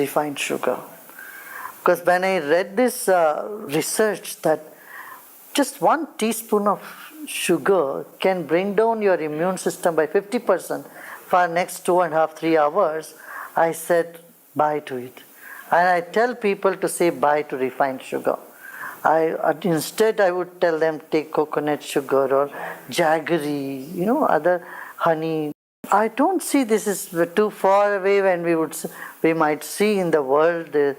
refined sugar. Because when I read this research that just 1 teaspoon of sugar can bring down your immune system by 50% for next 2.5, 3 hours, I said bye to it. And I tell people to say bye to refined sugar. Instead I would tell them take coconut sugar or jaggery, other honey. I don't see this is too far away when we might see in the world the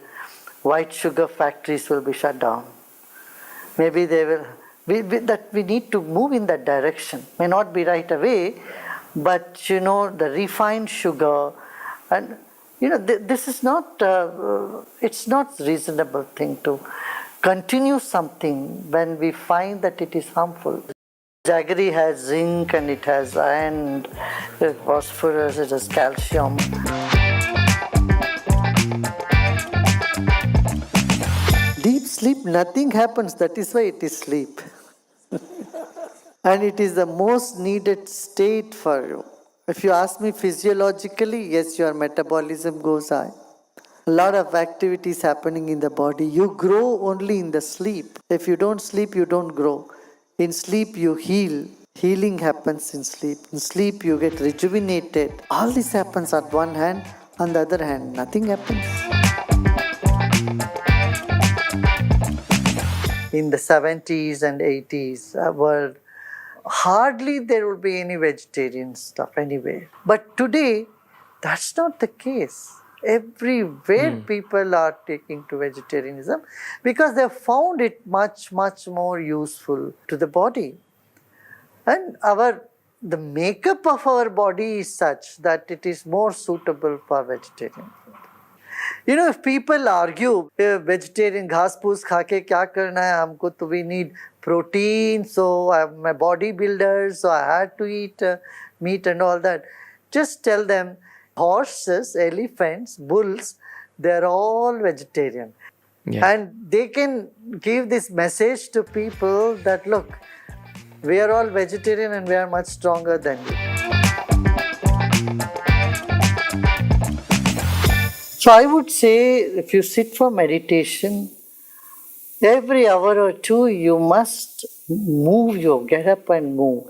white sugar factories will be shut down. Maybe they will. We need to move in that direction. May not be right away, but the refined sugar, and this is not. It's not reasonable thing to continue something when we find that it is harmful. Jaggery has zinc and it has iron, phosphorus, it has calcium. Deep sleep, nothing happens. That is why it is sleep. And it is the most needed state for you. If you ask me physiologically, yes, your metabolism goes high. A lot of activities happening in the body. You grow only in the sleep. If you don't sleep, you don't grow. In sleep, you heal. Healing happens in sleep. In sleep, you get rejuvenated. All this happens at one hand. On the other hand, nothing happens. In the 70s and 80s world, hardly there would be any vegetarian stuff anyway. But today, that's not the case. Everywhere people are taking to vegetarianism because they have found it much, much more useful to the body. And the makeup of our body is such that it is more suitable for vegetarian food. If people argue, vegetarian घास फूस खा के क्या करना है हमको, तो we need protein, so I'm a bodybuilder, so I had to eat meat and all that. Just tell them, horses, elephants, bulls, they're all vegetarian. Yeah. And they can give this message to people that, look, we are all vegetarian and we are much stronger than you. So I would say, if you sit for meditation, every hour or two you must get up and move.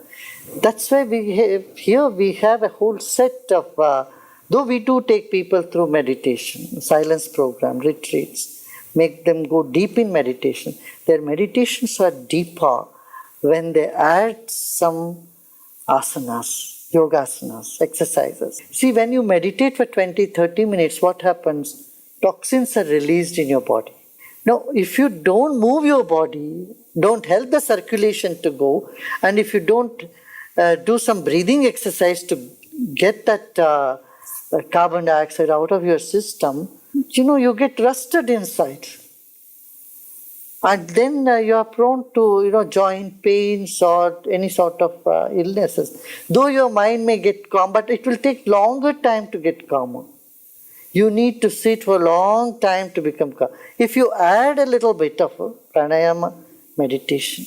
That's why we have a whole set of, though we do take people through meditation, silence program, retreats, make them go deep in meditation. Their meditations are deeper when they add some asanas, yogasanas, exercises. See, when you meditate for 20, 30 minutes, what happens? Toxins are released in your body. Now, if you don't move your body, don't help the circulation to go, and if you don't do some breathing exercise to get that carbon dioxide out of your system, you get rusted inside. And then you are prone to, joint pains or any sort of illnesses. Though your mind may get calm, but it will take longer time to get calmer. You need to sit for a long time to become calm. If you add a little bit of pranayama meditation,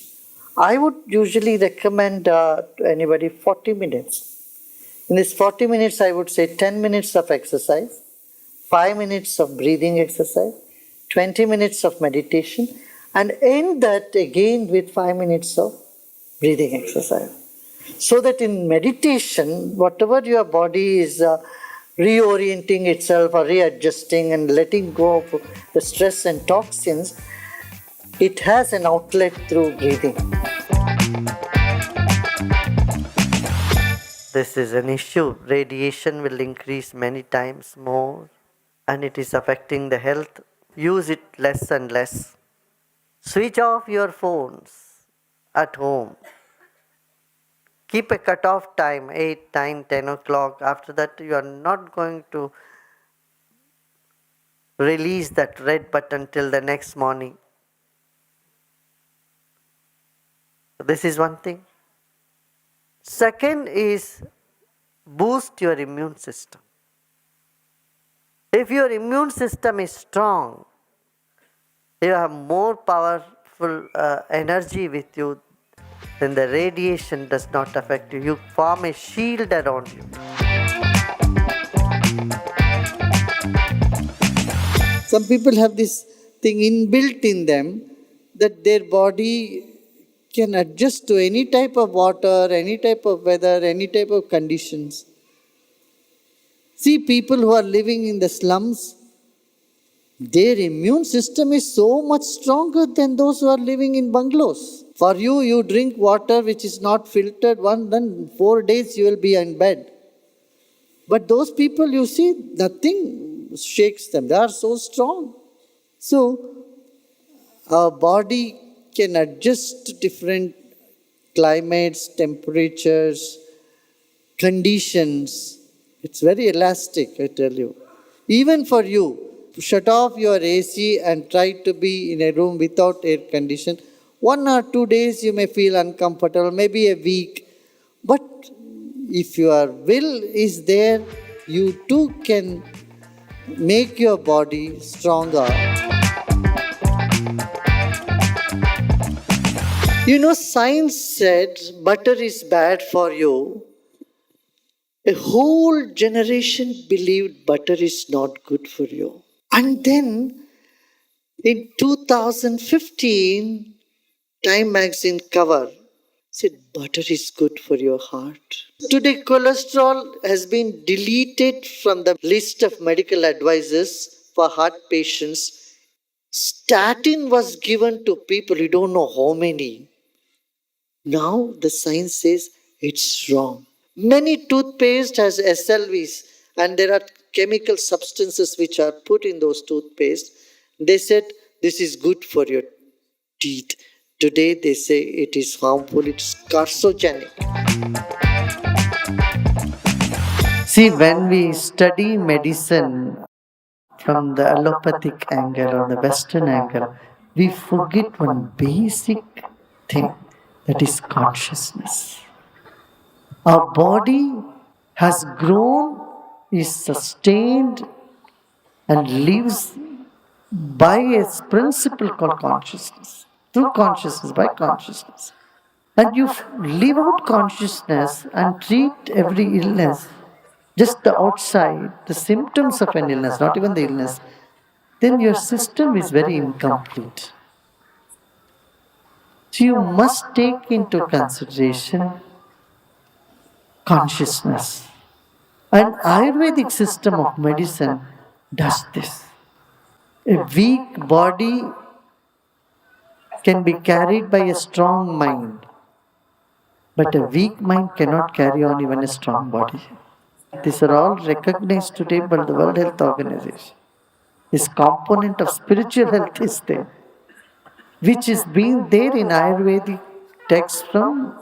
I would usually recommend to anybody 40 minutes. In this 40 minutes, I would say 10 minutes of exercise, 5 minutes of breathing exercise, 20 minutes of meditation, and end that again with 5 minutes of breathing exercise. So that in meditation, whatever your body is reorienting itself or readjusting and letting go of the stress and toxins, it has an outlet through breathing. This is an issue. Radiation will increase many times more and it is affecting the health. Use it less and less. Switch off your phones at home. Keep a cut-off time, 8, 9, 10 o'clock. After that, you are not going to release that red button till the next morning. This is one thing. Second is boost your immune system. If your immune system is strong, you have more powerful energy with you, then the radiation does not affect you. You form a shield around you. Some people have this thing inbuilt in them that their body can adjust to any type of water, any type of weather, any type of conditions. See, people who are living in the slums, their immune system is so much stronger than those who are living in bungalows. For you, you drink water which is not filtered, then 4 days you will be in bed. But those people, you see, nothing shakes them. They are so strong. So, our body can adjust to different climates, temperatures, conditions. It's very elastic, I tell you. Even for you, shut off your AC and try to be in a room without air condition. 1 or 2 days you may feel uncomfortable, maybe a week. But if your will is there, you too can make your body stronger. You know, science said butter is bad for you. A whole generation believed butter is not good for you. And then in 2015, Time magazine cover said butter is good for your heart. Today, cholesterol has been deleted from the list of medical advices for heart patients. Statin was given to people, you don't know how many. Now the science says it's wrong. Many toothpaste has SLVs and there are chemical substances which are put in those toothpaste. They said this is good for your teeth. Today they say it is harmful, it's carcinogenic. See, when we study medicine from the allopathic angle or the Western angle, we forget one basic thing, that is consciousness. Our body has grown, is sustained, and lives by a principle called consciousness. Through consciousness, by consciousness. And you live out consciousness and treat every illness, just the outside, the symptoms of an illness, not even the illness, then your system is very incomplete. So you must take into consideration consciousness. And Ayurvedic system of medicine does this. A weak body can be carried by a strong mind, but a weak mind cannot carry on even a strong body. These are all recognized today by the World Health Organization. This component of spiritual health is there, which is being there in Ayurvedic texts from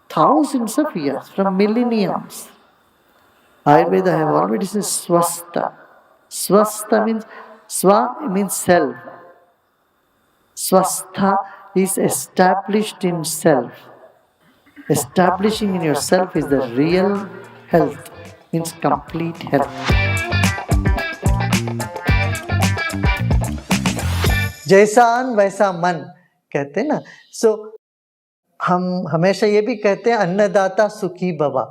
thousands of years, from millenniums. Ayurveda, I have already said swastha. Swastha means, swa means self. Swastha is established in self. Establishing in yourself is the real health, means complete health. जैसा अन्न वैसा मन कहते हैं ना. सो हम हमेशा ये भी कहते हैं अन्नदाता सुखी भवा.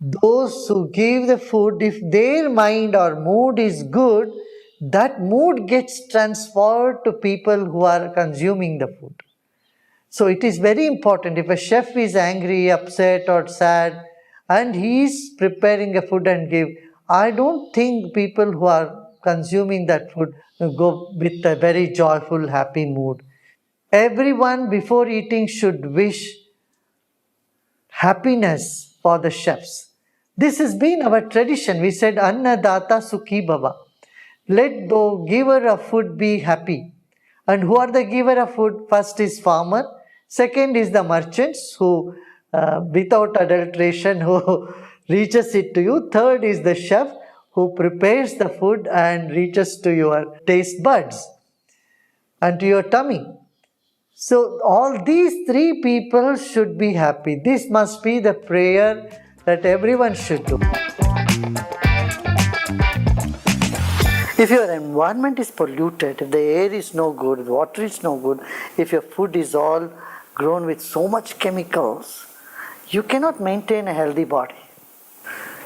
Those who give the food, if their mind or mood is good, that mood gets transferred to people who are consuming the food. So it is very important. If a chef is angry, upset or sad and he is preparing a food and give, I don't think people who are consuming that food go with a very joyful, happy mood. Everyone before eating should wish happiness for the chefs. This has been our tradition. We said Annadata Sukhi Bhava. Let the giver of food be happy. And who are the giver of food? First is farmer. Second is the merchants who, without adulteration, who reaches it to you. Third is the chef who prepares the food and reaches to your taste buds and to your tummy. So all these three people should be happy. This must be the prayer that everyone should do. If your environment is polluted, if the air is no good, water is no good, if your food is all grown with so much chemicals, you cannot maintain a healthy body.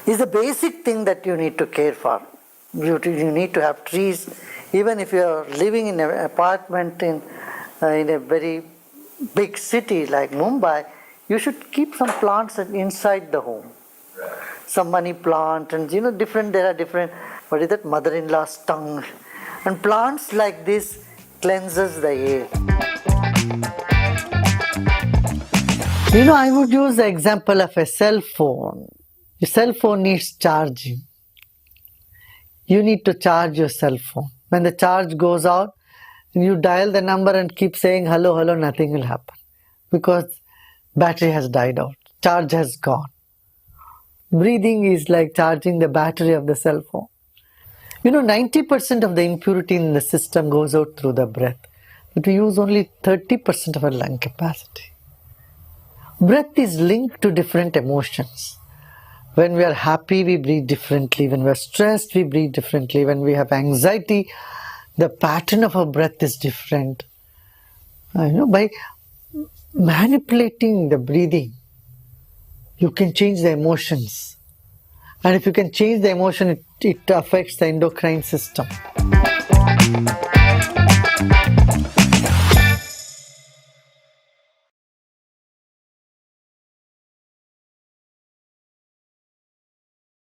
It's the basic thing that you need to care for. You need to have trees Even if you are living in an apartment in a very big city like Mumbai, you should keep some plants inside the home. Some money plant and there are different, what is that, mother-in-law's tongue. And plants like this cleanses the air. I would use the example of a cell phone. Your cell phone needs charging. You need to charge your cell phone. When the charge goes out, you dial the number and keep saying hello, hello, nothing will happen. Because battery has died out. Charge has gone. Breathing is like charging the battery of the cell phone. 90% of the impurity in the system goes out through the breath. But we use only 30% of our lung capacity. Breath is linked to different emotions. When we are happy, we breathe differently. When we are stressed, we breathe differently. When we have anxiety, the pattern of our breath is different. By manipulating the breathing, you can change the emotions. And if you can change the emotion, it affects the endocrine system.